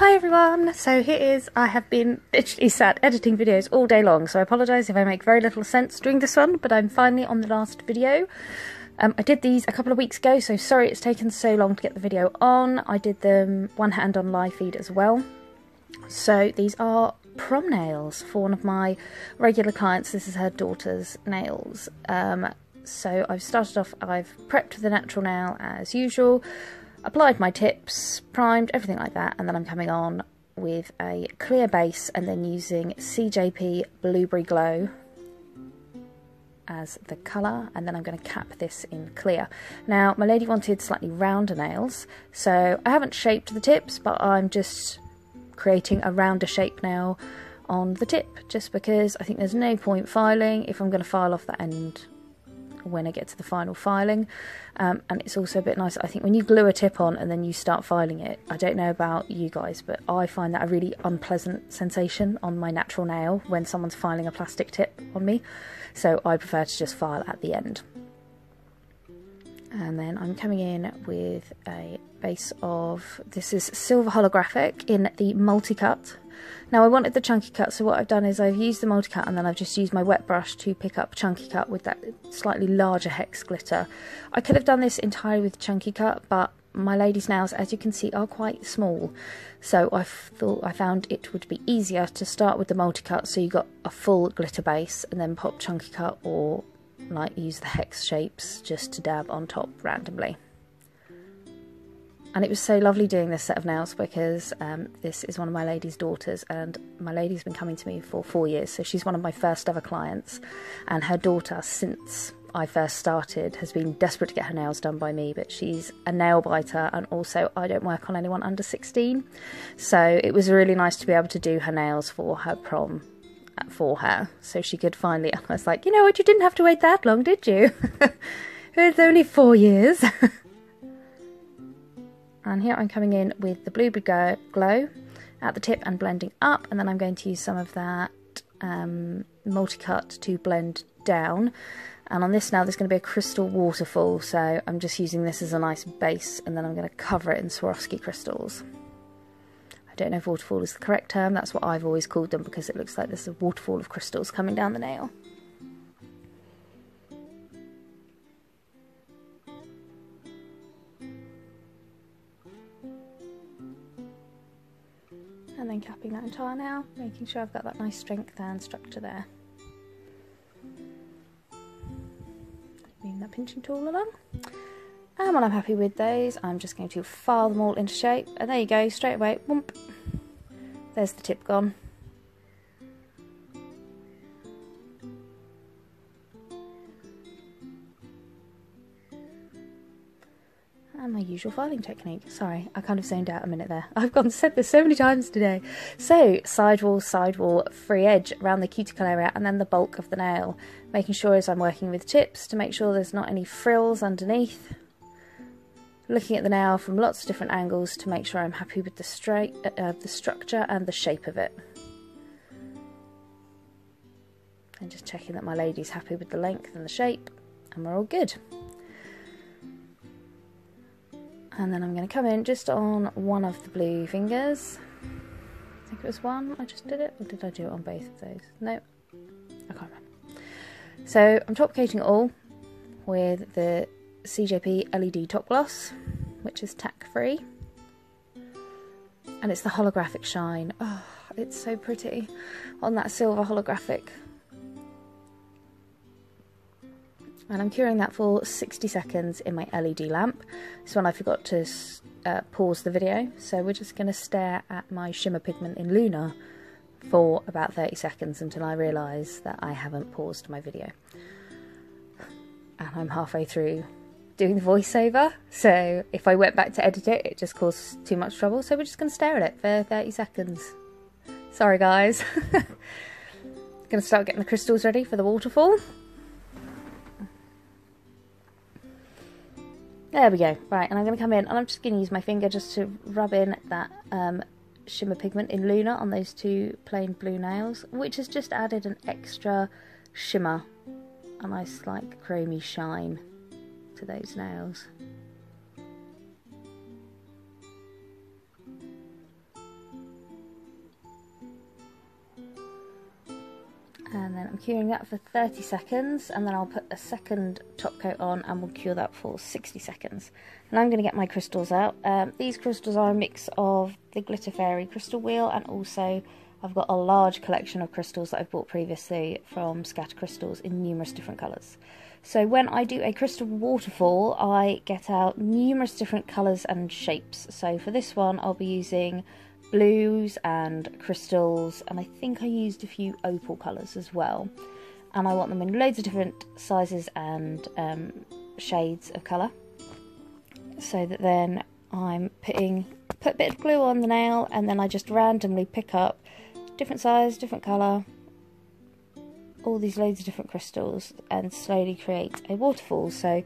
Hi everyone! So here is, I have been literally sat editing videos all day long, so I apologise if I make very little sense doing this one, but I'm finally on the last video. I did these a couple of weeks ago, so sorry it's taken so long to get the video on. I did them one hand on live feed as well. So these are prom nails for one of my regular clients. This is her daughter's nails. So I've started off, I've prepped the natural nail as usual, applied my tips, primed, everything like that, and then I'm coming on with a clear base and then using CJP Blueberry Glow as the colour, and then I'm going to cap this in clear. Now my lady wanted slightly rounder nails, so I haven't shaped the tips, but I'm just creating a rounder shape now on the tip, just because I think there's no point filing if I'm going to file off that end when I get to the final filing. And it's also a bit nice, I think, when you glue a tip on and then you start filing it. I don't know about you guys, but I find that a really unpleasant sensation on my natural nail when someone's filing a plastic tip on me, so I prefer to just file at the end. And then I'm coming in with a base of, this is Silver Holographic in the Multi-Cut. Now I wanted the Chunky Cut, so what I've done is I've used the Multi-Cut and then I've just used my wet brush to pick up Chunky Cut with that slightly larger hex glitter. I could have done this entirely with Chunky Cut, but my lady's nails, as you can see, are quite small, so I found it would be easier to start with the Multi-Cut so you got a full glitter base and then pop Chunky Cut, or like use the hex shapes just to dab on top randomly. And it was so lovely doing this set of nails because this is one of my lady's daughters, and my lady's been coming to me for 4 years, so she's one of my first ever clients, and her daughter, since I first started, has been desperate to get her nails done by me, but she's a nail biter, and also I don't work on anyone under 16, so it was really nice to be able to do her nails for her prom for her, so she could finally, I was like, you know what, you didn't have to wait that long, did you? It's only 4 years. And here I'm coming in with the Blueberry Glow at the tip and blending up, and then I'm going to use some of that Multi-Cut to blend down. And on this now there's going to be a crystal waterfall, so I'm just using this as a nice base, and then I'm going to cover it in Swarovski crystals. I don't know if waterfall is the correct term, that's what I've always called them because it looks like there's a waterfall of crystals coming down the nail. And then capping that entire nail, making sure I've got that nice strength and structure there. Moving that pinching tool along. And when I'm happy with those, I'm just going to file them all into shape. And there you go, straight away, whoomp. There's the tip gone. And my usual filing technique. Sorry, I kind of zoned out a minute there. I've said this so many times today. So, sidewall, free edge around the cuticle area, and then the bulk of the nail. Making sure as I'm working with tips to make sure there's not any frills underneath. Looking at the nail from lots of different angles to make sure I'm happy with the structure and the shape of it. And just checking that my lady's happy with the length and the shape, and we're all good. And then I'm going to come in just on one of the blue fingers. I think it was one I just did it, or did I do it on both of those? No, I can't remember. So I'm top coating it all with the CJP LED Top Gloss, which is tack free. And it's the holographic shine. Oh, it's so pretty on that silver holographic. And I'm curing that for 60 seconds in my LED lamp. This one I forgot to pause the video, so we're just going to stare at my shimmer pigment in Luna for about 30 seconds until I realise that I haven't paused my video. And I'm halfway through doing the voiceover, so if I went back to edit it, it just caused too much trouble, so we're just going to stare at it for 30 seconds. Sorry guys. Going to start getting the crystals ready for the waterfall. There we go. Right, and I'm going to come in and I'm just going to use my finger just to rub in that shimmer pigment in Luna on those two plain blue nails, which has just added an extra shimmer, a nice like chromey shine to those nails. And then I'm curing that for 30 seconds, and then I'll put a second top coat on and we'll cure that for 60 seconds. And I'm going to get my crystals out. These crystals are a mix of the Glitter Fairy crystal wheel, and also I've got a large collection of crystals that I've bought previously from Scatter Crystals in numerous different colours. So when I do a crystal waterfall, I get out numerous different colours and shapes. So for this one I'll be using blues and crystals, and I think I used a few opal colours as well, and I want them in loads of different sizes and shades of colour, so that then I'm put a bit of glue on the nail, and then I just randomly pick up different size, different colour, all these loads of different crystals, and slowly create a waterfall. So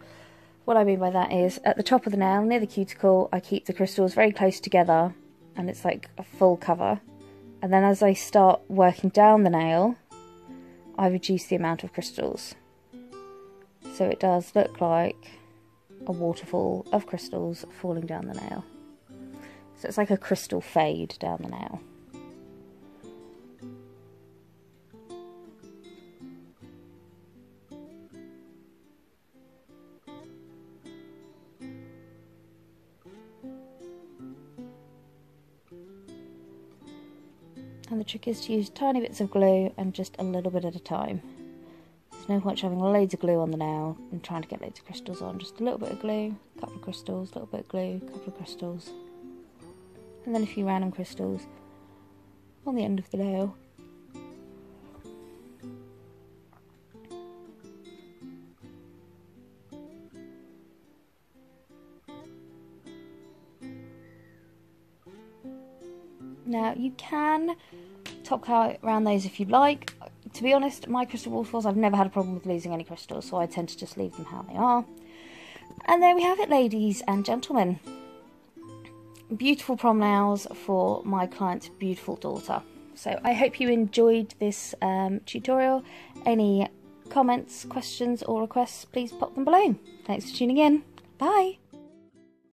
what I mean by that is, at the top of the nail near the cuticle, I keep the crystals very close together, and it's like a full cover, and then as I start working down the nail I reduce the amount of crystals, so it does look like a waterfall of crystals falling down the nail. So it's like a crystal fade down the nail. And the trick is to use tiny bits of glue and just a little bit at a time. There's no point shoving loads of glue on the nail and trying to get loads of crystals on. Just a little bit of glue, a couple of crystals, a little bit of glue, a couple of crystals, and then a few random crystals on the end of the nail. Now you can top coat around those if you'd like. To be honest, my crystal waterfalls, I've never had a problem with losing any crystals, so I tend to just leave them how they are. And there we have it, ladies and gentlemen. Beautiful prom nails for my client's beautiful daughter. So I hope you enjoyed this tutorial. Any comments, questions or requests, please pop them below. Thanks for tuning in. Bye!